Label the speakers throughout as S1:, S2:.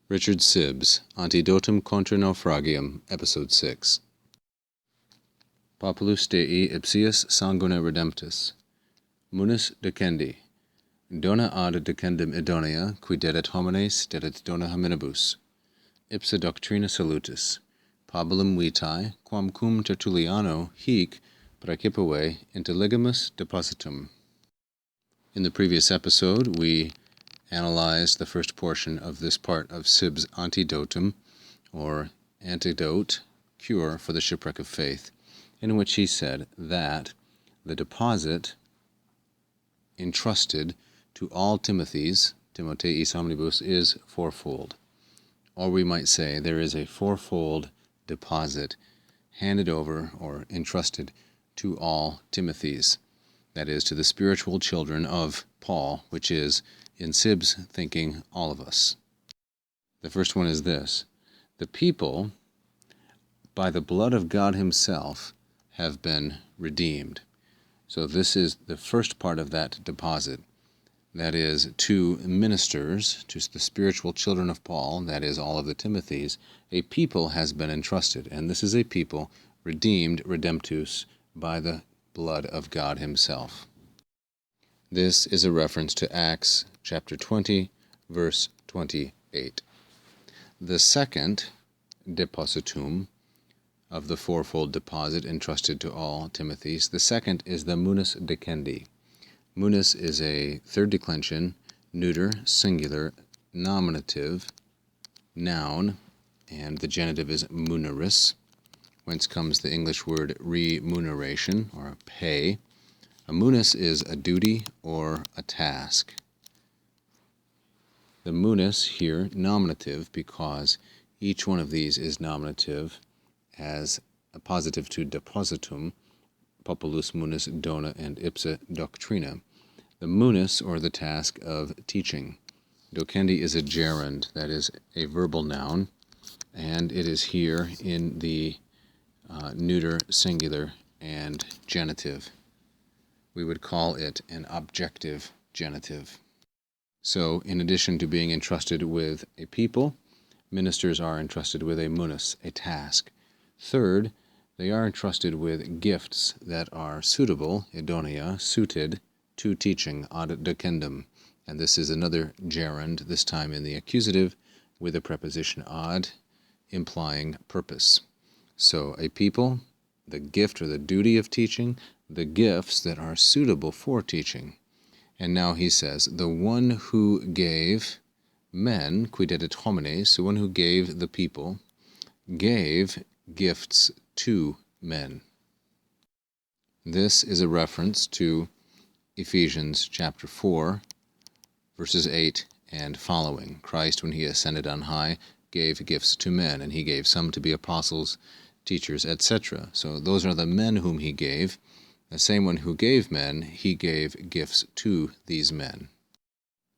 S1: Richard Sibbes, Antidotum contra naufragium, Episode 6. Populus Dei ipsius sanguine redemptus. Munus decendi. Dona ad decendum idonea, qui dedet homines, dedet dona hominibus. Ipsa doctrina salutis. Pabulum vitae, quam cum Tertulliano hic praecipive intelligimus depositum. In the previous episode, we analyzed the first portion of this part of Sibbes' Antidotum, or Antidote, Cure for the Shipwreck of Faith, in which he said that the deposit entrusted to all Timotheis omnibus, is fourfold. Or we might say there is a fourfold deposit handed over or entrusted to all Timotheis, that is, to the spiritual children of Paul, which is, in Sibbes' thinking, all of us. The first one is this: the people, by the blood of God himself, have been redeemed. So this is the first part of that deposit. That is, to ministers, to the spiritual children of Paul, that is, all of the Timotheys, a people has been entrusted, and this is a people redeemed, redemptus, by the blood of God himself. This is a reference to Acts chapter 20, verse 28. The second depositum of the fourfold deposit entrusted to all Timotheys, the second is the munus decendi. Munus is a third declension, neuter, singular, nominative, noun, and the genitive is muneris, whence comes the English word remuneration, or pay. A munus is a duty or a task. The munus here, nominative, because each one of these is nominative as a positive to depositum, populus munus dona and ipsa doctrina. The munus, or the task of teaching. Docendi is a gerund, that is a verbal noun, and it is here in the neuter, singular, and genitive. We would call it an objective genitive. So, in addition to being entrusted with a people, ministers are entrusted with a munus, a task. Third, they are entrusted with gifts that are suitable, idonia, suited, to teaching, ad decendum. And this is another gerund, this time in the accusative, with the preposition ad, implying purpose. So, a people, the gift or the duty of teaching, the gifts that are suitable for teaching. And now he says, the one who gave men, qui dedet homines, the one who gave the people, gave gifts to men. This is a reference to Ephesians chapter 4, verses 8 and following. Christ, when he ascended on high, gave gifts to men, and he gave some to be apostles, teachers, etc. So those are the men whom he gave. The same one who gave men, he gave gifts to these men.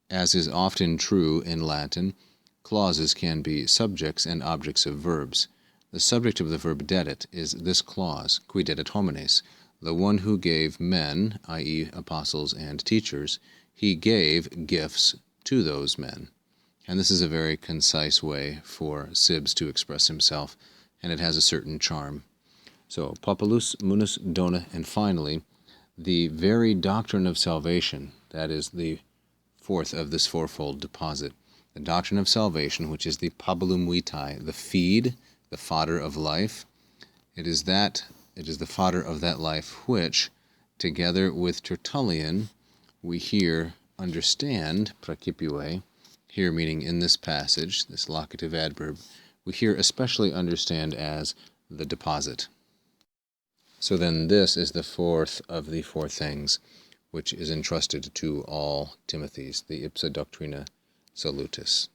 S1: As is often true in Latin, clauses can be subjects and objects of verbs. The subject of the verb dedet is this clause, qui dedet homines. The one who gave men, i.e. apostles and teachers, he gave gifts to those men. And this is a very concise way for Sibbes to express himself, and it has a certain charm. So, populus, munus, dona, and finally, the very doctrine of salvation, that is the fourth of this fourfold deposit. The doctrine of salvation, which is the pabulum vitae, the feed, the fodder of life. It is the fodder of that life which, together with Tertullian, we here understand, praecipive, here meaning in this passage, this locative adverb, we here especially understand as the deposit. So then this is the fourth of the four things which is entrusted to all Timotheys, the ipsa doctrina salutis.